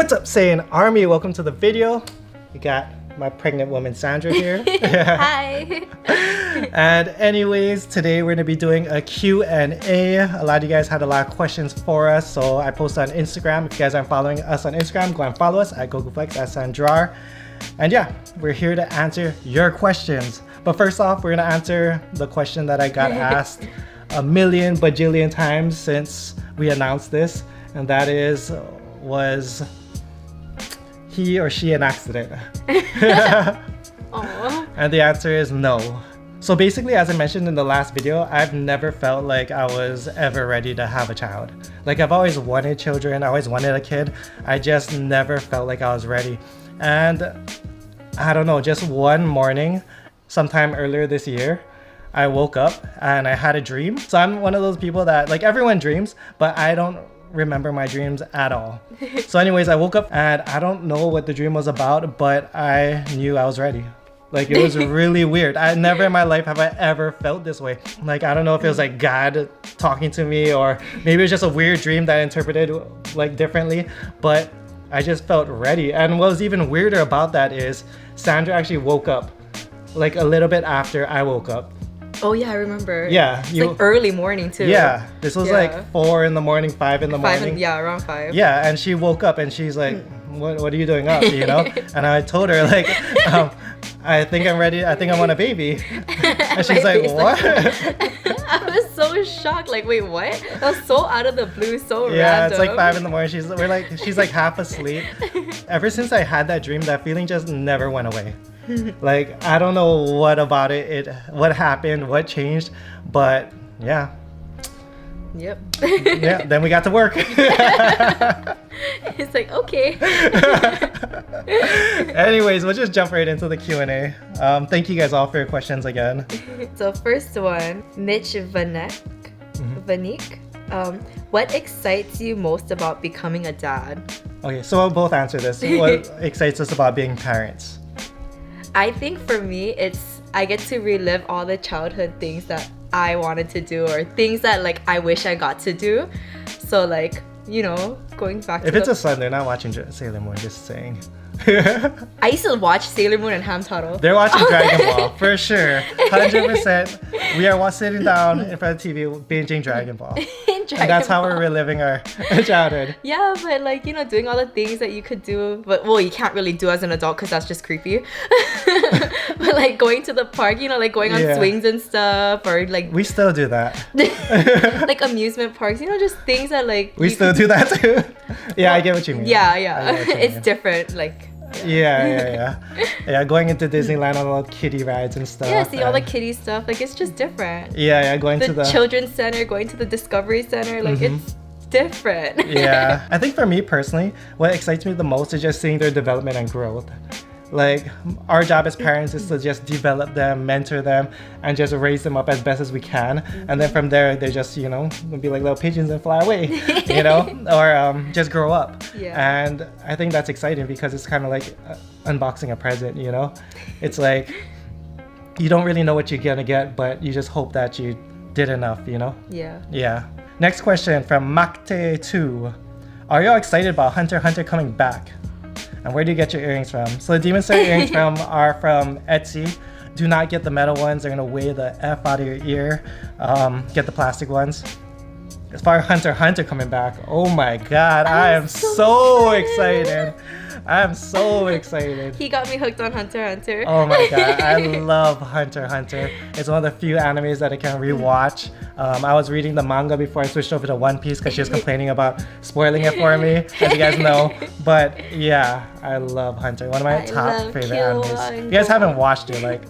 What's up, Saiyan Army? Welcome to the video. We got my pregnant woman Sandra here. Hi. And anyways, today we're going to be doing a Q&A. A lot of you guys had a lot of questions for us, so I posted on Instagram. If you guys aren't following us on Instagram, go and follow us at Gokuflex at Sandrar. And yeah, we're here to answer your questions. But first off, we're going to answer the question that I got asked a million bajillion times since we announced this, and that is, was he or she an accident? And the answer is no. So basically, as I mentioned in the last video, I've never felt like I was ever ready to have a child. Like, I've always wanted children, I always wanted a kid. I just never felt like I was ready. And I don't know, just one morning, sometime earlier this year, I woke up and I had a dream. So I'm one of those people that, like, everyone dreams, but I don't remember my dreams at all. So anyways, I woke up and I don't know what the dream was about, but I knew I was ready. Like, it was really weird. I never in my life have I ever felt this way. Like, I don't know if it was like God talking to me, or maybe it was just a weird dream that I interpreted like differently, but I just felt ready. And what was even weirder about that is Sandra actually woke up like a little bit after I woke up. Oh yeah, I remember. Yeah. It's like early morning too. Yeah. This was like 4 in the morning, 5 in the morning. Yeah, around 5. Yeah, and she woke up and she's like, what are you doing up, you know? And I told her, like, I think I'm ready, I think I want a baby. And she's like, what? I was so shocked, like, wait, what? That was so out of the blue, so random. Yeah, it's like 5 in the morning, she's like half asleep. Ever since I had that dream, that feeling just never went away. Like, I don't know what about what happened, what changed, but yeah. Yep. Yeah, then we got to work. It's like, okay. Anyways, we'll just jump right into the Q&A. Thank you guys all for your questions again. So first one, Mitch Vanek. What excites you most about becoming a dad? Okay, so we'll both answer this. What excites us about being parents? I think for me, I get to relive all the childhood things that I wanted to do, or things that, like, I wish I got to do. So, like, you know, going back if it's a son, they're not watching Sailor Moon, just saying. I used to watch Sailor Moon and Ham Turtle. They're watching Dragon Ball, for sure. 100%. We are sitting down in front of the TV binging Dragon Ball. And that's how we're reliving our childhood. Yeah, but, like, you know, doing all the things that you could do, but, well, you can't really do as an adult because that's just creepy. But, like, going to the park, you know, like going on swings and stuff, or like... We still do that. Like amusement parks, you know, just things that, like... We still do that too. Yeah, I get what you mean. Yeah. It's different, like... Yeah, going into Disneyland on all the kiddie rides and stuff. Yeah, see all the kiddie stuff, like, it's just different. Yeah, going to the children's center, going to the Discovery Center, like, it's different. Yeah, I think for me personally, what excites me the most is just seeing their development and growth. Like, our job as parents is to just develop them, mentor them, and just raise them up as best as we can. And then from there, they just, you know, be like little pigeons and fly away, you know, or just grow up. Yeah. And I think that's exciting because it's kind of like unboxing a present, you know? It's like, you don't really know what you're gonna get, but you just hope that you did enough, you know? Yeah. Next question from Makte2. Are y'all excited about Hunter x Hunter coming back? And where do you get your earrings from? So the Demon Slayer earrings are from Etsy. Do not get the metal ones. They're gonna weigh the F out of your ear. Get the plastic ones. As far as Hunter x Hunter coming back, oh my god, I am so excited. I am so excited. He got me hooked on Hunter x Hunter. Oh my god, I love Hunter x Hunter. It's one of the few animes that I can rewatch. I was reading the manga before I switched over to One Piece because she was complaining about spoiling it for me, as you guys know. But yeah, I love Hunter. One of my top favorite animes. If you guys haven't watched it, like,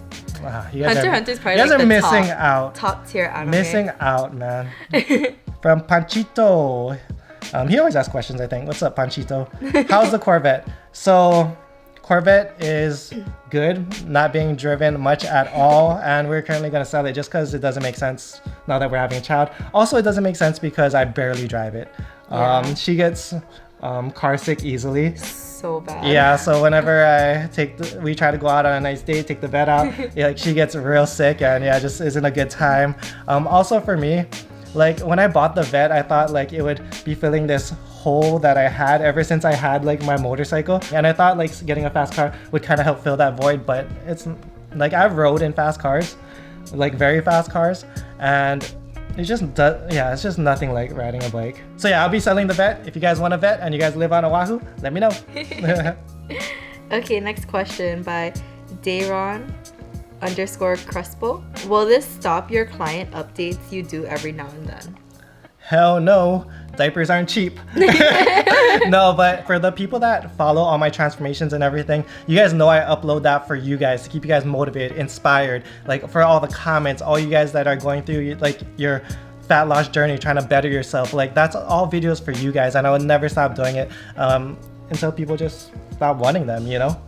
wow, you guys Hunter's probably, you guys like, are missing out. Top tier anime. Missing out, man. From Panchito. He always asks questions, I think. What's up, Panchito? How's the Corvette? So, Corvette is good, not being driven much at all, and we're currently going to sell it just because it doesn't make sense now that we're having a child. Also, it doesn't make sense because I barely drive it. She gets car sick easily. So bad. Yeah, so whenever we try to go out on a nice date, take the vet out, like, she gets real sick, and yeah, just isn't a good time. Also for me, like, when I bought the vet, I thought, like, it would be filling this hole that I had ever since I had like my motorcycle, and I thought like getting a fast car would kind of help fill that void, but it's like I've rode in fast cars, like very fast cars, and it just does, yeah, it's just nothing like riding a bike. So yeah, I'll be selling the Vette. If you guys want a Vette and you guys live on Oahu, let me know. Okay, next question by Dayron_Crespo. Will this stop your client updates you do every now and then? Hell no, diapers aren't cheap. No, but for the people that follow all my transformations and everything, you guys know I upload that for you guys to keep you guys motivated, inspired, like for all the comments, all you guys that are going through like your fat loss journey, trying to better yourself. Like that's all videos for you guys, and I would never stop doing it until people just stop wanting them, you know?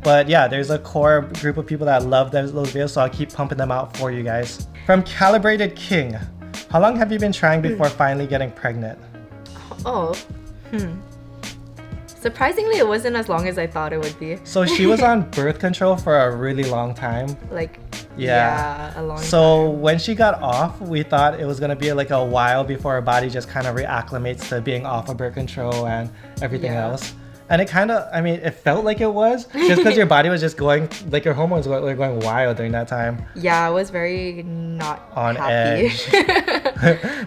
But yeah, there's a core group of people that love those videos, so I'll keep pumping them out for you guys. From Calibrated King, how long have you been trying before finally getting pregnant? Surprisingly, it wasn't as long as I thought it would be. So she was on birth control for a really long time. Like, yeah, a long time. So when she got off, we thought it was gonna be like a while before her body just kind of reacclimates to being off of birth control and everything else. And it kind of, I mean, it felt like it was just because your body was just going, like your hormones were going wild during that time. Yeah, I was very not on happy. edge.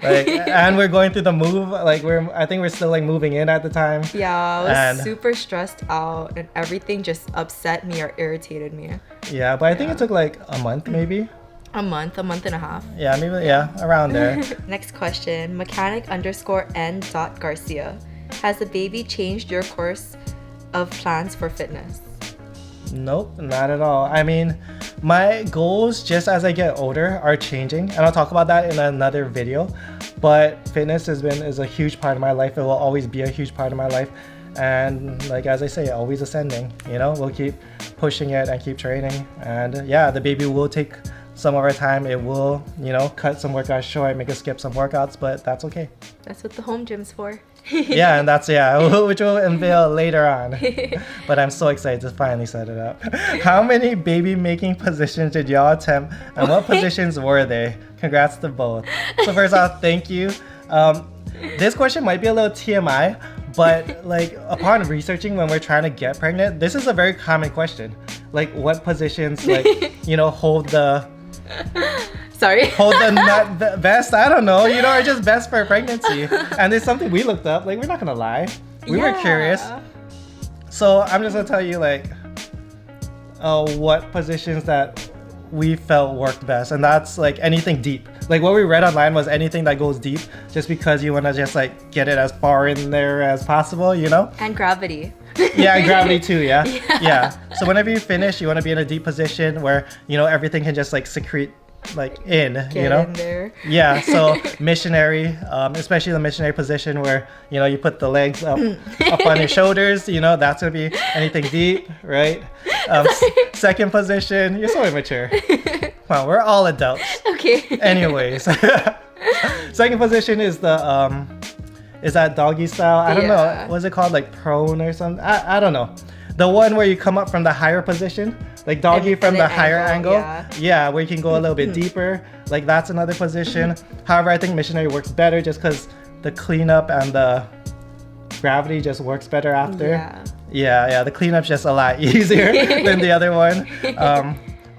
Like, and we're going through the move. Like I think we're still like moving in at the time. Yeah, I was super stressed out, and everything just upset me or irritated me. Yeah, but I think it took like a month, maybe. A month and a half. Yeah, maybe. Yeah, around there. Next question, mechanic_n.garcia. Has the baby changed your course of plans for fitness? Nope, not at all. I mean, my goals just as I get older are changing, and I'll talk about that in another video. But fitness is a huge part of my life. It will always be a huge part of my life. And like as I say, always ascending. You know, we'll keep pushing it and keep training. And yeah, the baby will take some of our time. It will, you know, cut some workouts short, make us skip some workouts, but that's okay. That's what the home gym's for. Yeah, and that's, which we'll unveil later on. But I'm so excited to finally set it up. How many baby making positions did y'all attempt, and what positions were they? Congrats to both. So first off, thank you. This question might be a little TMI, but like upon researching when we're trying to get pregnant, this is a very common question. Like what positions, like, you know, hold the nut best, I don't know, you know, are just best for pregnancy. And it's something we looked up, like we're not gonna lie, we were curious. So I'm just gonna tell you like what positions that we felt worked best, and that's like anything deep. Like what we read online was anything that goes deep, just because you want to just like get it as far in there as possible, you know. And gravity. Yeah, and gravity too. Yeah. So whenever you finish, you want to be in a deep position where, you know, everything can just like secrete like Get you know, in there. Yeah. So missionary, especially the missionary position where, you know, you put the legs up on your shoulders, you know, that's gonna be anything deep, right? Second position, you're so immature. Wow, we're all adults. Okay. Anyways, second position is the is that doggy style? I don't know. What's it called? Like prone or something? I don't know. The one where you come up from the higher position, like doggy from the higher angle. Yeah, where you can go a little bit deeper. Like that's another position. However, I think missionary works better just because the cleanup and the gravity just works better after. Yeah. The cleanup's just a lot easier than the other one.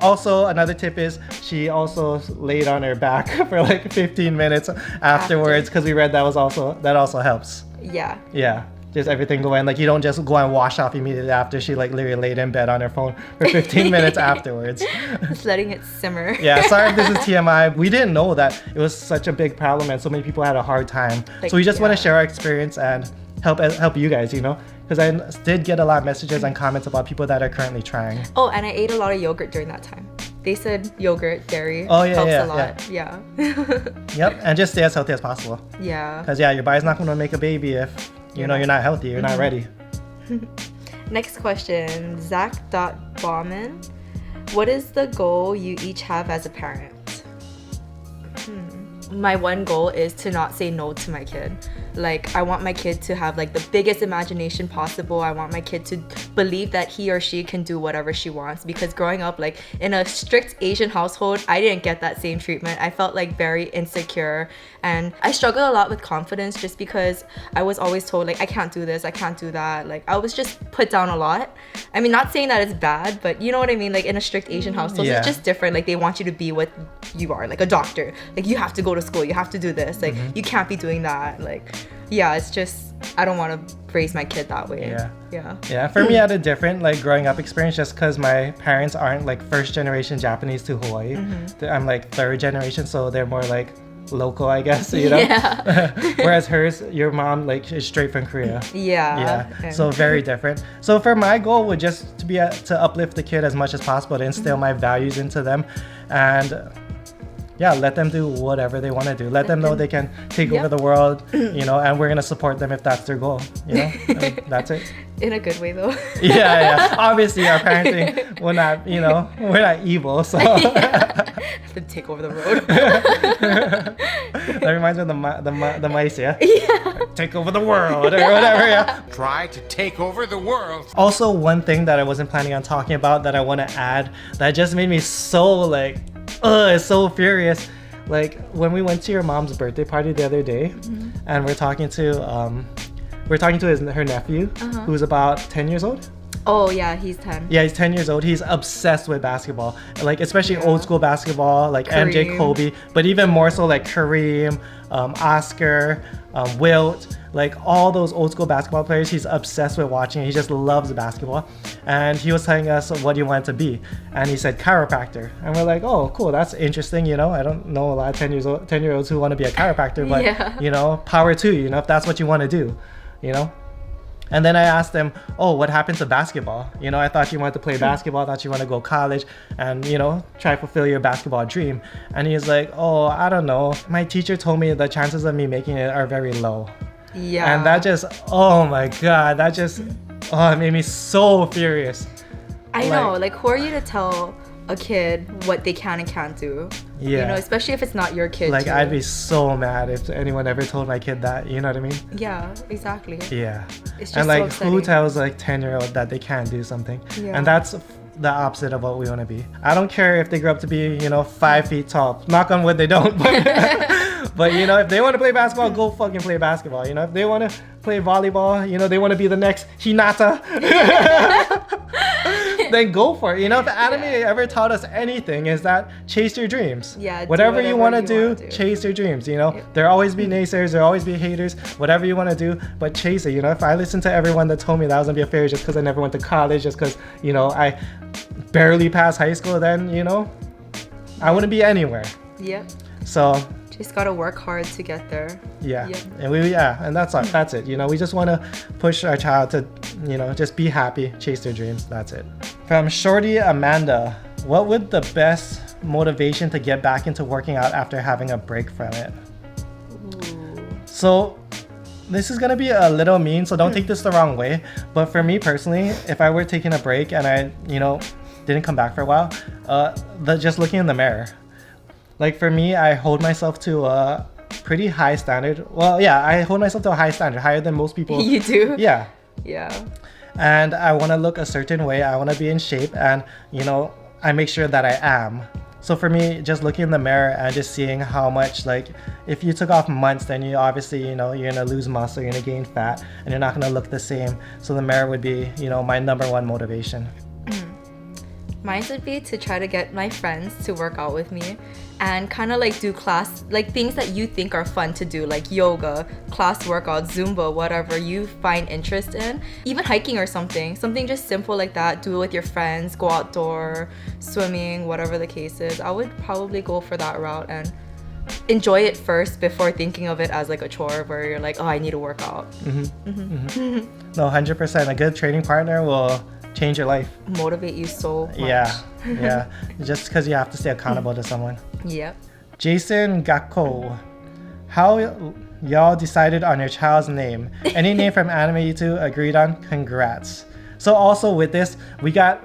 Also, another tip is she also laid on her back for like 15 minutes afterwards, because we read that also helps. Yeah. Just everything going, like you don't just go and wash off immediately after. She like literally laid in bed on her phone for 15 minutes afterwards. Just letting it simmer. Yeah, sorry if this is TMI. We didn't know that it was such a big problem and so many people had a hard time. Like, so we just want to share our experience and help you guys, you know? Because I did get a lot of messages and comments about people that are currently trying. Oh, and I ate a lot of yogurt during that time. They said yogurt, dairy helps a lot. Yeah. Yep, and just stay as healthy as possible. Yeah. Because your body's not going to make a baby if you know you're not healthy, you're not ready. Next question, Zach.Bauman. What is the goal you each have as a parent? My one goal is to not say no to my kid. Like, I want my kid to have like the biggest imagination possible. I want my kid to believe that he or she can do whatever she wants, because growing up like in a strict Asian household, I didn't get that same treatment. I felt like very insecure, and I struggled a lot with confidence just because I was always told like I can't do this, I can't do that. Like, I was just put down a lot. I mean, not saying that it's bad, but you know what I mean? Like, in a strict Asian household, it's just different. Like, they want you to be what you are, like a doctor. Like, you have to go to school, you have to do this. Like, you can't be doing that. Like, yeah, it's just, I don't want to raise my kid that way. Yeah, for me I had a different like growing up experience, just because my parents aren't like first generation Japanese to Hawaii. I'm like third generation, so they're more like local, I guess, you know. Whereas hers, your mom, like, is straight from Korea. So very different. So for my goal would just to be to uplift the kid as much as possible, to instill my values into them, and let them do whatever they want to do. Let them know they can take over the world, you know, and we're gonna support them if that's their goal, you know. And that's it. In a good way, though. Obviously our parenting, we're not, you know, we're not evil, so to take over the road. That reminds me of the mice, take over the world or whatever. Try to take over the world. Also, one thing that I wasn't planning on talking about that I want to add that just made me so like so furious, like when we went to your mom's birthday party the other day, and we're talking to her nephew, who's about 10 years old. Oh yeah, he's 10. Yeah, he's 10 years old. He's obsessed with basketball, like especially old school basketball, like Kareem. MJ, Kobe, but even more so like Kareem, Oscar, Wilt, like all those old school basketball players. He's obsessed with watching. He just loves basketball, and he was telling us what he wanted to be, and he said chiropractor, and we're like, oh cool, that's interesting. You know, I don't know a lot of 10-year-olds who want to be a chiropractor, but you know, power to you, you know, if that's what you want to do, you know. And then I asked him, oh, what happened to basketball? You know, I thought you wanted to play basketball. I thought you wanted to go college and, you know, try to fulfill your basketball dream. And he's like, oh, I don't know. My teacher told me the chances of me making it are very low. Yeah. And that just, oh my God, that just, it made me so furious. I know, like, who are you to tell a kid what they can and can't do? Yeah. You know, especially if it's not your kid. Like, too. I'd be so mad if anyone ever told my kid that, you know what I mean? Yeah, exactly. Yeah. It's just and like, so who tells like 10-year-old that they can't do something? Yeah. And that's the opposite of what we want to be. I don't care if they grow up to be, you know, 5 feet tall. Knock on wood, they don't. But you know, if they want to play basketball, go fucking play basketball. You know, if they want to play volleyball, you know, they want to be the next Hinata, then go for it. You know, if anime ever taught us anything, is that chase your dreams. Yeah. Whatever you want to do, chase your dreams. You know, there'll always be naysayers, there'll always be haters. Whatever you want to do, but chase it. You know, if I listened to everyone that told me that I was gonna be a failure just because I never went to college, just because, you know, I barely passed high school, then, you know, I wouldn't be anywhere. Yep. So just gotta work hard to get there. Yeah. And and that's it. You know, we just want to push our child to, you know, just be happy, chase their dreams. That's it. From Shorty Amanda, what would the best motivation to get back into working out after having a break from it? Ooh. So this is gonna be a little mean, so don't take this the wrong way. But for me personally, if I were taking a break and I, you know, didn't come back for a while, just looking in the mirror. Like for me, I hold myself to a pretty high standard. Well, yeah, I hold myself to a high standard, higher than most people. You do? Yeah. Yeah. And I want to look a certain way. I want to be in shape, and, you know, I make sure that I am. So for me, just looking in the mirror and just seeing how much, like, if you took off months, then you obviously, you know, you're gonna lose muscle, you're gonna gain fat, and you're not gonna look the same. So the mirror would be, you know, my number one motivation. Mine would be to try to get my friends to work out with me and kind of like do class, like things that you think are fun to do, like yoga, class workouts, Zumba, whatever you find interest in. Even hiking or something just simple like that. Do it with your friends, go outdoor, swimming, whatever the case is. I would probably go for that route and enjoy it first before thinking of it as like a chore where you're like, oh, I need to work out. No, 100%. A good training partner will change your life. Motivate you so much. Yeah. Just because you have to stay accountable to someone. Yep. Jason Gakko, how y'all decided on your child's name? Any name from anime you two agreed on? Congrats. So also with this, we got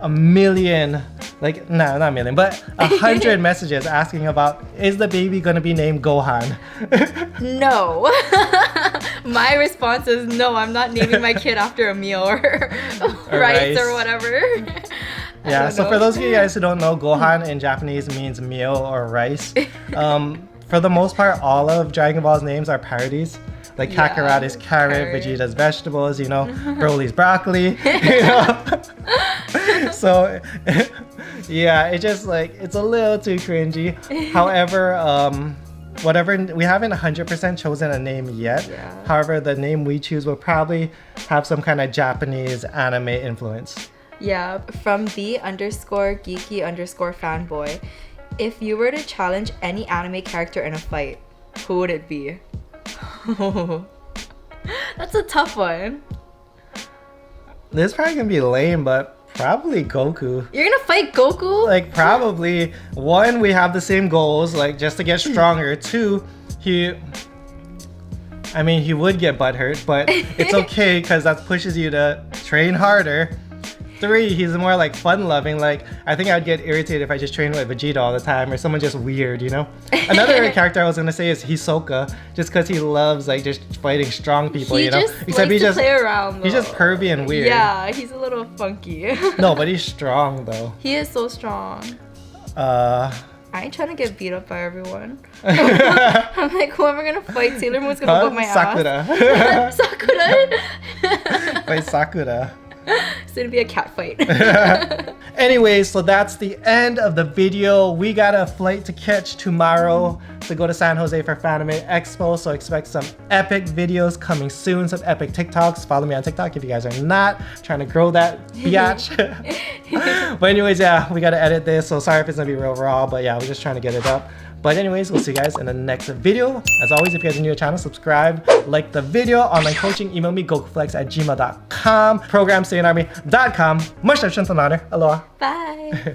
a million, like, no, not a million, but 100 messages asking about, is the baby gonna be named Gohan? No. My response is no, I'm not naming my kid after a meal or rice or whatever. Yeah, so for those of you guys who don't know, Gohan in Japanese means meal or rice. For the most part, all of Dragon Ball's names are parodies. Like Kakarot is carrot, Vegeta's vegetables, you know, Broly's broccoli, you know. So, yeah, it's just like, it's a little too cringy. However, whatever, we haven't 100% chosen a name yet. Yeah. However, the name we choose will probably have some kind of Japanese anime influence. Yeah, from the_geeky_fanboy. If you were to challenge any anime character in a fight, who would it be? That's a tough one. This is probably gonna be lame, but probably Goku. You're gonna fight Goku? Like, probably, one, we have the same goals, like, just to get stronger. Two, he would get butthurt, but it's okay, because that pushes you to train harder. Three, he's more like fun-loving. Like, I think I'd get irritated if I just trained with Vegeta all the time, or someone just weird, you know? Another character I was gonna say is Hisoka, just because he loves like just fighting strong people, you know? Except he just play around, though. He's just pervy and weird. Yeah, he's a little funky. No, but he's strong though. He is so strong. I ain't trying to get beat up by everyone. I'm like, who am I gonna fight? Sailor Moon's gonna whip my ass. Sakura. Fight Sakura. It's gonna be a cat fight. Anyways, so that's the end of the video. We got a flight to catch tomorrow to go to San Jose for Fanime Expo, so expect some epic videos coming soon, some epic TikToks. Follow me on TikTok if you guys are not. Trying to grow that biatch. But anyways, yeah, we gotta edit this, so sorry if it's gonna be real raw, but yeah, we're just trying to get it up. But anyways, we'll see you guys in the next video. As always, if you guys are new to the channel, subscribe, like the video, online coaching, email me, gokuflex@gmail.com, program.stayinarmy.com. Much love, Aloha. Bye.